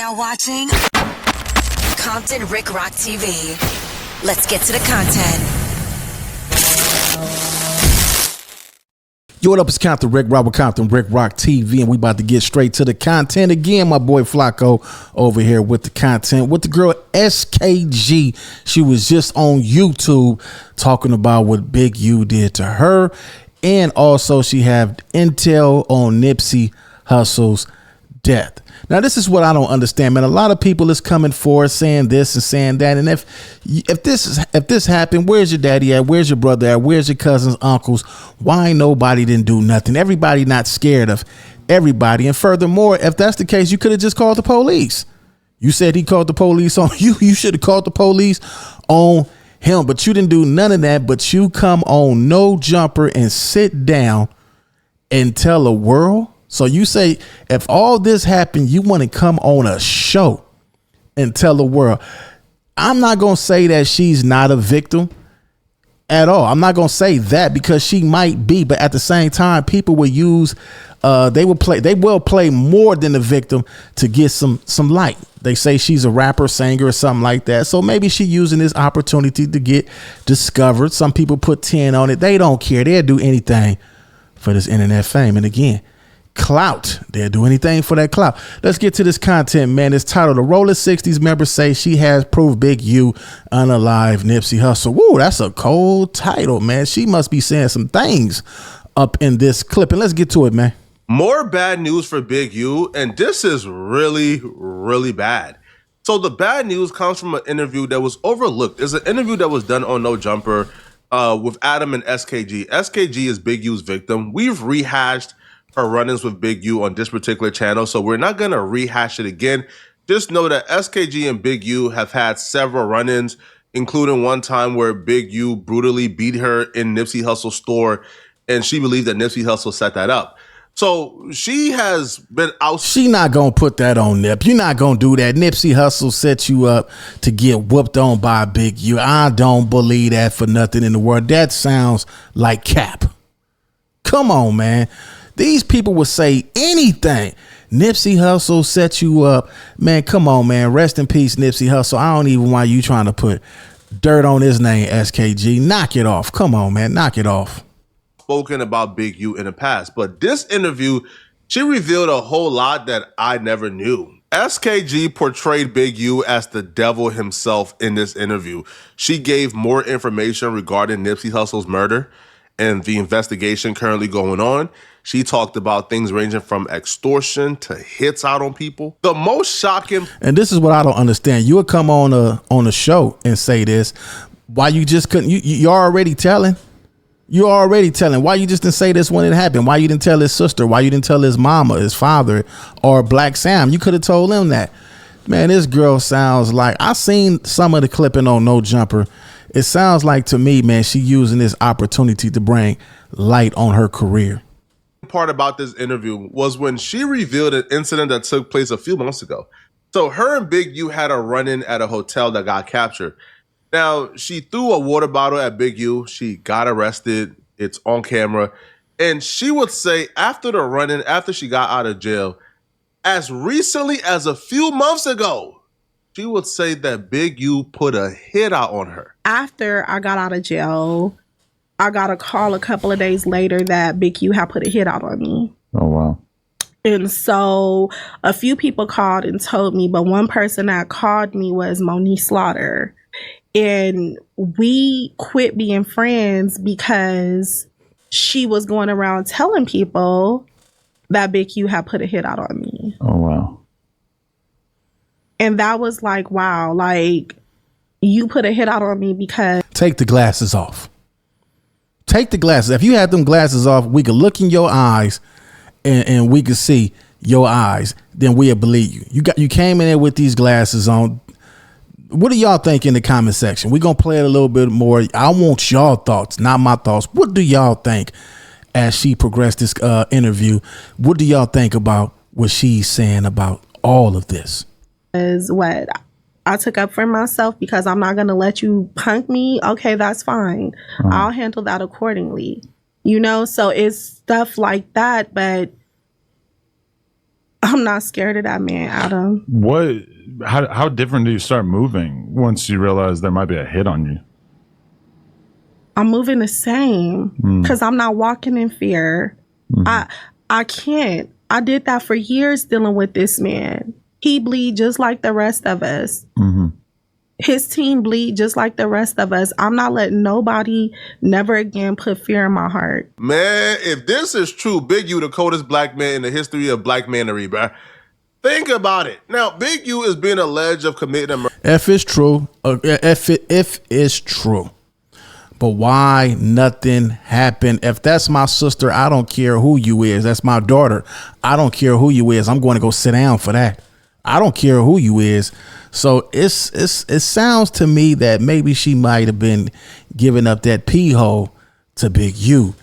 now watching Compton Rick Rock TV. Let's get to the content. Yo, what up? It's Compton Rick Rock with Compton Rick Rock TV, and we about to get straight to the content. Again, my boy Flacco over here with the content with the girl SKG. She was just on YouTube talking about what Big U did to her, and also she had intel on Nipsey Hussle's death. Now, this is what I don't understand, man. A lot of people is coming forward saying this and saying that. And if this happened, where's your daddy at? Where's your brother at? Where's your cousins, uncles? Why ain't nobody didn't do nothing? Everybody not scared of everybody. And furthermore, if that's the case, you could have just called the police. You said he called the police on you. You should have called the police on him. But you didn't do none of that. But you come on No Jumper and sit down and tell the world. So you say, if all this happened, you want to come on a show and tell the world. I'm not going to say that she's not a victim at all. I'm not going to say that, because she might be. But at the same time, people will use they will play more than the victim to get some light. They say she's a rapper, singer, or something like that. So maybe she's using this opportunity to get discovered. Some people put 10 on it. They don't care. They'll do anything for this internet fame. And again, clout. They'll do anything for that clout. Let's get to this content, man. It's titled "The Roller 60s Members Say She Has Proof Big U Unalive Nipsey Hussle." Woo, that's a cold title, man. She must be saying some things up in this clip. And let's get to it, man. More bad news for Big U, and this is really, really bad. So the bad news comes from an interview that was overlooked. It's an interview that was done on No Jumper with Adam and SKG. SKG is Big U's victim. We've rehashed her run-ins with Big U on this particular channel, so we're not going to rehash it again. Just know that SKG and Big U have had several run-ins, including one time where Big U brutally beat her in Nipsey Hussle's store, and she believed that Nipsey Hussle set that up. So she has been out. She not going to put that on Nip. You're not going to do that. Nipsey Hussle set you up to get whooped on by Big U. I don't believe that for nothing in the world. That sounds like cap. Come on, man. These people would say anything. Nipsey Hussle set you up. Man, come on, man. Rest in peace, Nipsey Hussle. I don't even want you trying to put dirt on his name, SKG. Knock it off. Come on, man. Knock it off. Spoken about Big U in the past, but this interview, she revealed a whole lot that I never knew. SKG portrayed Big U as the devil himself in this interview. She gave more information regarding Nipsey Hussle's murder and the investigation currently going on. She talked about things ranging from extortion to hits out on people. The most shocking, and this is what I don't understand. You would come on a show and say this. Why you just couldn't? You're already telling. You're already telling. Why you just didn't say this when it happened? Why you didn't tell his sister? Why you didn't tell his mama, his father, or Black Sam? You could have told them that. Man, this girl sounds like, I seen some of the clipping on No Jumper. It sounds like to me, man, she using this opportunity to bring light on her career. Part about this interview was when she revealed an incident that took place a few months ago. So her and Big U had a run-in at a hotel that got captured. Now, she threw a water bottle at Big U. She got arrested. It's on camera. And she would say after the run-in, after she got out of jail, as recently as a few months ago, she would say that Big U put a hit out on her. After I got out of jail, I got a call a couple of days later that Big U had put a hit out on me. Oh, wow. And so a few people called and told me, but one person that called me was Monique Slaughter. And we quit being friends because she was going around telling people that Big U had put a hit out on me. Oh, wow. And that was like, wow, like, you put a hit out on me because... Take the glasses off. Take the glasses. If you had them glasses off, we could look in your eyes and we could see your eyes. Then we'll believe you. You came in there with these glasses on. What do y'all think in the comment section? We're going to play it a little bit more. I want y'all thoughts, not my thoughts. What do y'all think as she progressed this interview? What do y'all think about what she's saying about all of this? Is what I took up for myself because I'm not going to let you punk me. Okay, that's fine. I'll handle that accordingly. You know, so it's stuff like that. But I'm not scared of that man, Adam. How different do you start moving once you realize there might be a hit on you? I'm moving the same because I'm not walking in fear. I can't. I did that for years dealing with this man. He bleed just like the rest of us. His team bleed just like the rest of us. I'm not letting nobody never again put fear in my heart. Man, if this is true, Big U the coldest black man in the history of black manery, bruh. Think about it. Now, Big U is being alleged of committing a murder. If it's true, if it's true. But why nothing happened? If that's my sister, I don't care who you is. That's my daughter. I don't care who you is. I'm going to go sit down for that. I don't care who you is. So it sounds to me that maybe she might have been giving up that pee hole to Big U.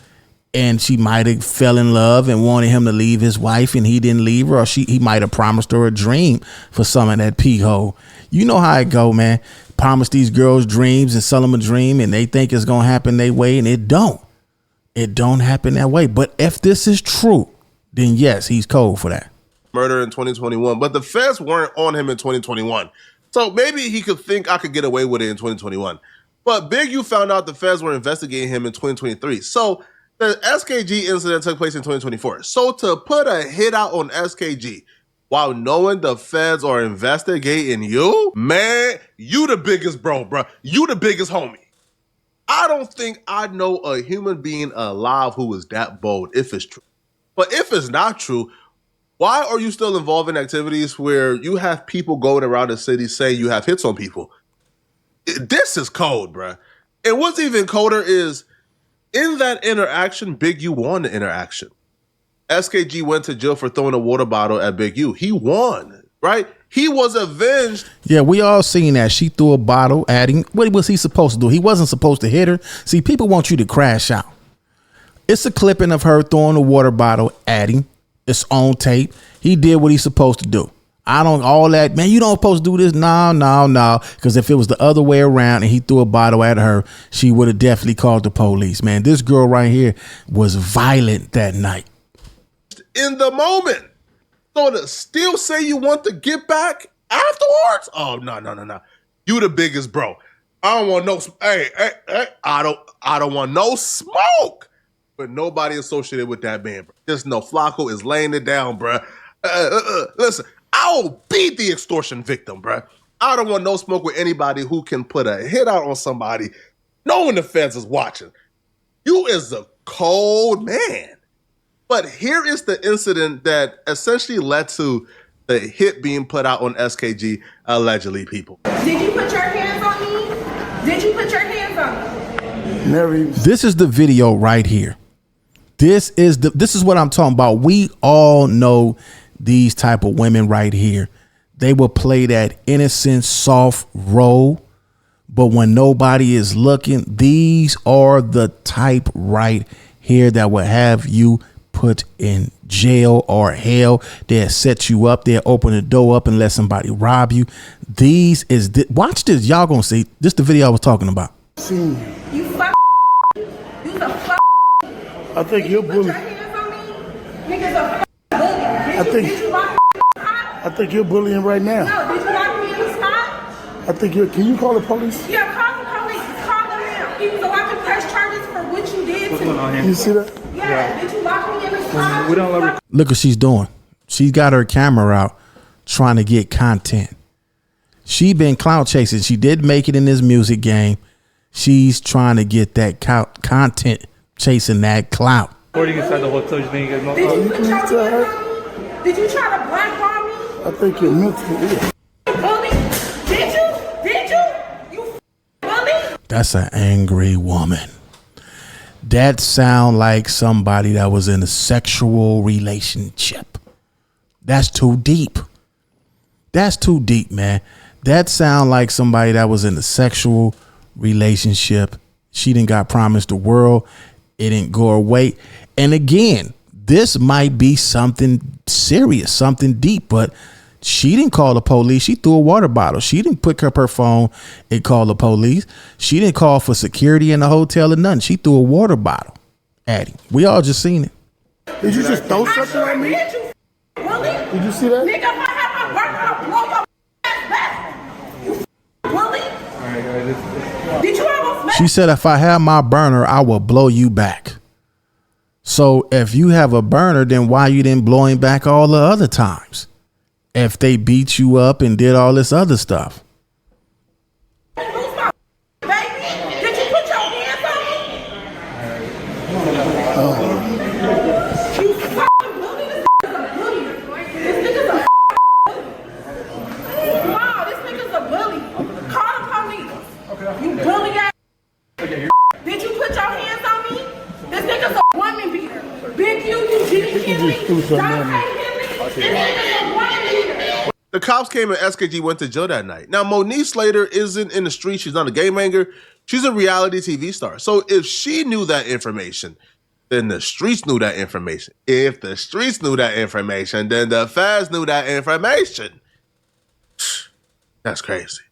And she might have fell in love and wanted him to leave his wife, and he didn't leave her, or he might have promised her a dream for some of that pee hole. You know how it go, man. Promise these girls dreams and sell them a dream, and they think it's gonna happen their way, and it don't. It don't happen that way. But if this is true, then yes, he's cold for that. Murder in 2021, but the feds weren't on him in 2021. So maybe he could think I could get away with it in 2021. But Big U found out the feds were investigating him in 2023. So the SKG incident took place in 2024. So to put a hit out on SKG while knowing the feds are investigating you, man, you the biggest bro, bro. You the biggest homie. I don't think I know a human being alive who is that bold if it's true. But if it's not true, why are you still involved in activities where you have people going around the city saying you have hits on people? This is cold, bruh. And what's even colder is in that interaction, Big U won the interaction. SKG went to jail for throwing a water bottle at Big U. He won, right? He was avenged. Yeah, we all seen that. She threw a bottle at him. What was he supposed to do? He wasn't supposed to hit her. See, people want you to crash out. It's a clipping of her throwing a water bottle at him. It's on tape. He did what he's supposed to do. I don't all that, man, you don't supposed to do this. No. Because if it was the other way around and he threw a bottle at her, she would have definitely called the police. Man, this girl right here was violent that night. In the moment. So to still say you want to get back afterwards? Oh, no. You the biggest bro. I don't want no, hey, I don't want no smoke. But nobody associated with that man, bro. Just know Flacco is laying it down, bro. Listen, I will be the extortion victim, bro. I don't want no smoke with anybody who can put a hit out on somebody knowing the feds is watching. You is a cold man. But here is the incident that essentially led to the hit being put out on SKG, allegedly, people. Did you put your hands on me? Did you put your hands on me? Never even. This is the video right here. This is what I'm talking about. We all know these type of women right here. They will play that innocent, soft role. But when nobody is looking, these are the type right here that will have you put in jail or hell. They'll set you up. They'll open the door up and let somebody rob you. Watch this. Y'all gonna see. This is the video I was talking about. You fuck. You's a fuck. I think you're Put bullying. your hands on me. Niggas a bully. Did you lock me in the spot? I think you're bullying right now. No, did you lock me in the spot? I think you're. Can you call the police? Yeah, call the police. Call them now. So I can press charges for what you did to me. You see that? Yeah, did you lock me in the spot? We don't let Look what she's doing. She's got her camera out trying to get content. She been clout chasing. She did make it in this music game. She's trying to get that content, chasing that clout. recording inside the hotel. You think you guys know? Did you put your hands on me? Did you try to blackball me? I think you're mentally ill. Bully? Did you? Did you? You bully? That's an angry woman. That sound like somebody that was in a sexual relationship. That's too deep. That's too deep, man. That sound like somebody that was in a sexual relationship. She didn't got promised the world. It didn't go away. And again, this might be something serious, something deep, but she didn't call the police. She threw a water bottle. She didn't pick up her phone and call the police. She didn't call for security in the hotel or nothing. She threw a water bottle at him. We all just seen it. Did you just throw something at me? Did you? Bully? Did you see that? Nigga, if I have my burner, I'll blow your ass back. You bully? Did you almost make She said, if I have my burner, I will blow you back. So if you have a burner, then why you didn't blow him back all the other times? If they beat you up and did all this other stuff. me lose my baby? Did you put your hands on me? You fucking bully. This nigga's a bully. This nigga's a bully. Wow, this nigga's a bully. Call the police. You bully ass. Did you put your hands on me? This nigga's a woman beater. Big you didn't kill me. Don't him. This nigga's a woman beater. The cops came and SKG went to jail that night. Now, Monique Slater isn't in the street. She's not a game hanger. She's a reality TV star. So if she knew that information, then the streets knew that information. If the streets knew that information, then the feds knew that information. That's crazy.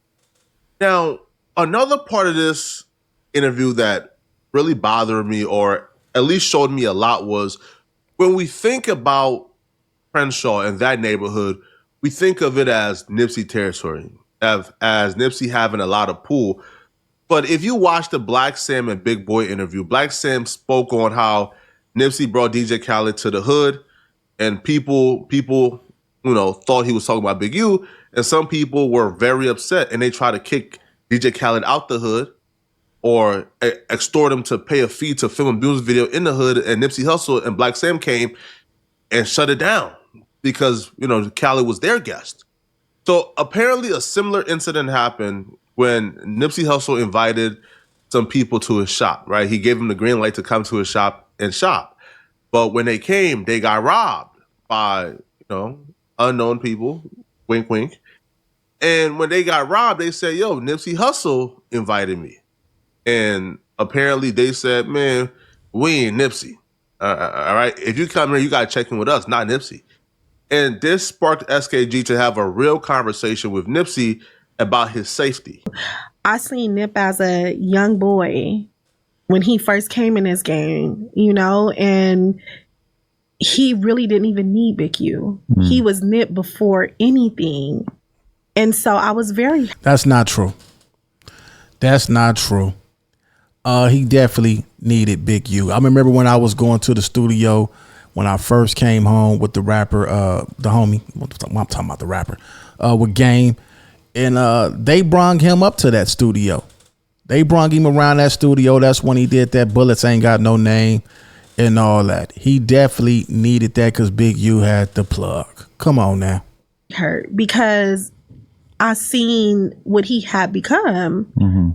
Now, another part of this interview that really bothered me, or at least showed me a lot, was when we think about Crenshaw and that neighborhood, we think of it as Nipsey territory, as Nipsey having a lot of pull. But if you watch the Black Sam and Big Boy interview, Black Sam spoke on how Nipsey brought DJ Khaled to the hood, and people, thought he was talking about Big U, and some people were very upset, and they tried to kick DJ Khaled out the hood or extort him to pay a fee to film a music video in the hood, and Nipsey Hussle and Black Sam came and shut it down because, Khaled was their guest. So apparently a similar incident happened when Nipsey Hussle invited some people to his shop, right? He gave them the green light to come to his shop and shop. But when they came, they got robbed by, unknown people, wink, wink. And when they got robbed, they said, yo, Nipsey Hussle invited me. And apparently they said, man, we ain't Nipsey. All right? If you come here, you got to check in with us, not Nipsey. And this sparked SKG to have a real conversation with Nipsey about his safety. I seen Nip as a young boy when he first came in this game, and he really didn't even need Big U. He was Nip before anything. And so I was very... That's not true. That's not true. He definitely needed Big U. I remember when I was going to the studio when I first came home with the rapper, the homie, I'm talking about the rapper, with Game. And they brung him up to that studio. They brung him around that studio. That's when he did that Bullets Ain't Got No Name and all that. He definitely needed that because Big U had the plug. Come on now. hurt because I seen what he had become. Mm-hmm.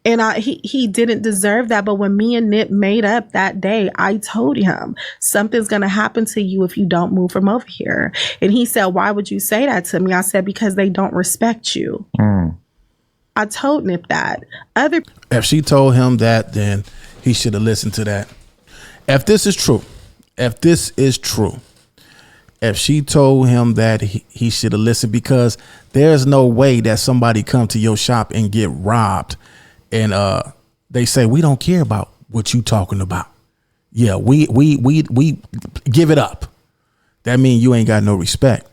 And he didn't deserve that. But when me and Nip made up that day, I told him something's going to happen to you if you don't move from over here. And he said, why would you say that to me? I said, because they don't respect you. I told Nip that. If she told him that, then he should have listened to that. If this is true, if she told him that, he should have listened, because there's no way that somebody come to your shop and get robbed and they say, we don't care about what you talking about. Yeah, we give it up. That means you ain't got no respect.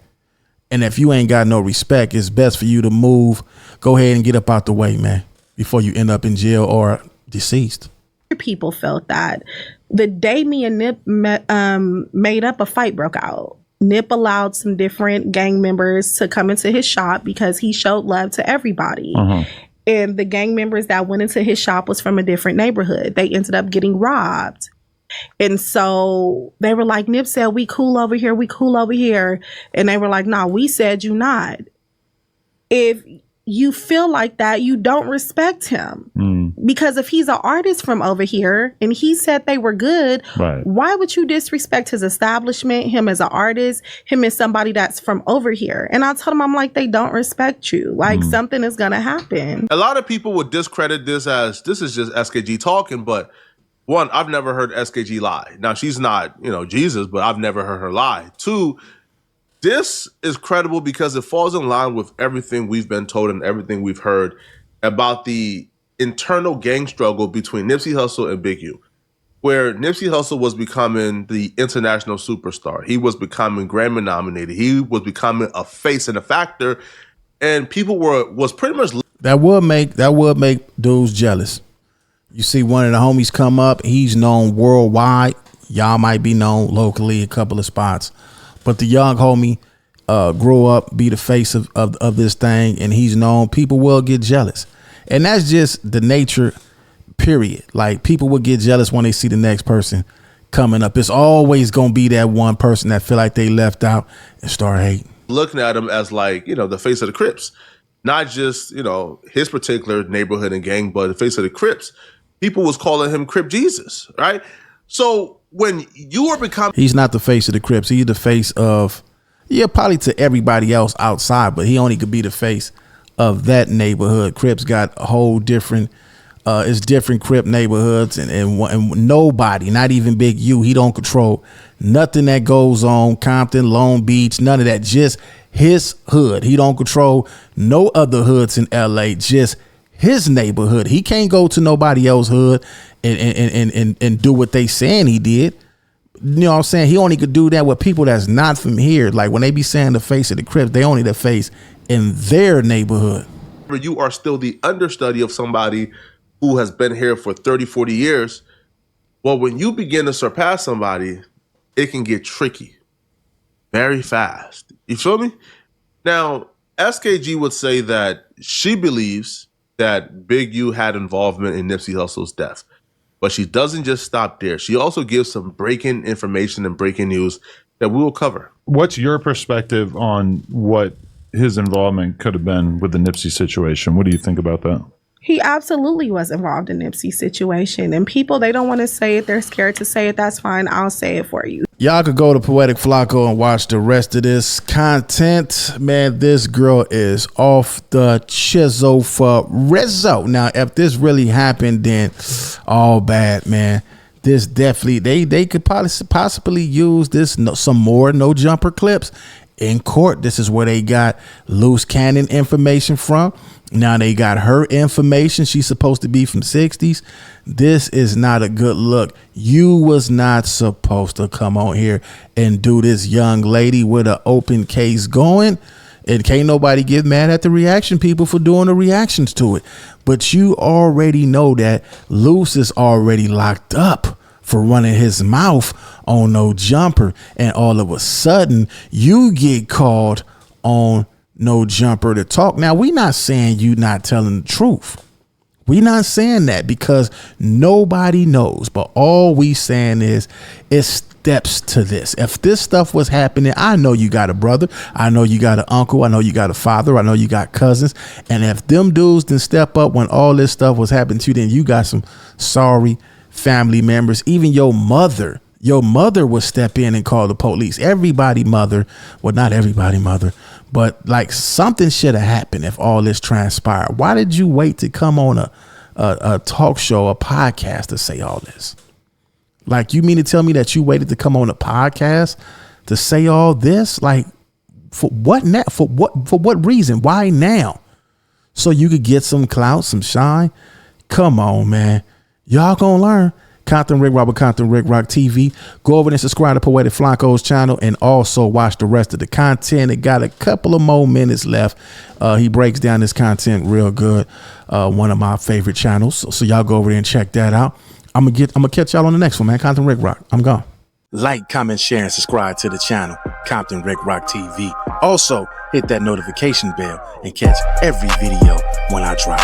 And if you ain't got no respect, it's best for you to move. Go ahead and get up out the way, man, before you end up in jail or deceased. People felt that the day me and Nip made up, a fight broke out. Nip allowed some different gang members to come into his shop because he showed love to everybody. And the gang members that went into his shop was from a different neighborhood. They ended up getting robbed. And so they were like, Nip said, we cool over here. We cool over here. And they were like, nah, we said you not. If you feel like that, you don't respect him. Because if he's an artist from over here and he said they were good, right, why would you disrespect his establishment, him as an artist, him as somebody that's from over here? And I told him, I'm like, they don't respect you. Like something is going to happen. A lot of people would discredit this as this is just SKG talking, but one, I've never heard SKG lie. Now, she's not, Jesus, but I've never heard her lie. Two, this is credible because it falls in line with everything we've been told and everything we've heard about the internal gang struggle between Nipsey Hussle and Big U. where Nipsey Hussle was becoming the international superstar. He was becoming Grammy nominated. He was becoming a face and a factor, and people was pretty much that would make dudes jealous. You see one of the homies come up, he's known worldwide. Y'all might be known locally, a couple of spots, but the young homie grow up, be the face of this thing, and he's known. People will get jealous, and that's just the nature. Period. Like, people will get jealous when they see the next person coming up. It's always gonna be that one person that feel like they left out and start hating. Looking at him as, like, you know, the face of the Crips, not just, you know, his particular neighborhood and gang, but the face of the Crips. People was calling him Crip Jesus, right? So when you are becoming, he's not the face of the Crips. He's the face of, yeah, probably to everybody else outside, but he only could be the face of that neighborhood. Crips got a whole different. It's different Crip neighborhoods, and nobody, not even Big U, he don't control nothing that goes on. Compton, Long Beach, none of that. Just his hood. He don't control no other hoods in LA. Just his neighborhood. He can't go to nobody else's hood and do what they saying he did. You know what I'm saying? He only could do that with people that's not from here. Like, when they be saying the face of the Crips, they only the face in their neighborhood. You are still the understudy of somebody who has been here for 30, 40 years. Well, when you begin to surpass somebody, it can get tricky very fast. You feel me? Now, SKG would say that she believes that Big U had involvement in Nipsey Hussle's death, but she doesn't just stop there. She also gives some breaking information and breaking news that we will cover. What's your perspective on what his involvement could have been with the Nipsey situation? What do you think about that? He absolutely was involved in Nipsey's situation, and people, they don't want to say it. They're scared to say it. That's fine. I'll say it for you. Y'all could go to Poetic Flacco and watch the rest of this content. Man, this girl is off the chisel for Rizzo. Now, if this really happened, then all bad, man. This definitely, they could possibly use this, some more no jumper clips in court. This is where they got loose cannon information from. Now they got her information. She's supposed to be from 60s. This is not a good look. You was not supposed to come on here and do this young lady with an open case going. And can't nobody get mad at the reaction people for doing the reactions to it. But you already know that Luce is already locked up for running his mouth on no jumper. And all of a sudden you get called on no jumper to talk. Now, we not saying you not telling the truth. We not saying that, because nobody knows. But all we saying is steps to this. If this stuff was happening, I know you got a brother. I know you got an uncle. I know you got a father. I know you got cousins. And if them dudes didn't step up when all this stuff was happening to you, then you got some sorry family members. Even your mother would step in and call the police. Everybody mother, well, not everybody mother, but like something should have happened if all this transpired. Why did you wait to come on a talk show, a podcast to say all this? Like, you mean to tell me that you waited to come on a podcast to say all this? Like, for what now? For what reason? Why now? So you could get some clout, some shine? Come on, man. Y'all gonna learn. Compton Rick Rock, Compton Rick Rock TV. Go over and subscribe to Poetic Flacco's channel, and also watch the rest of the content. It got a couple of more minutes left. He breaks down this content real good. One of my favorite channels. So y'all go over there and check that out. I'm gonna catch y'all on the next one, man. Compton Rick Rock. I'm gone. Like, comment, share, and subscribe to the channel, Compton Rick Rock TV. Also, hit that notification bell and catch every video when I drop.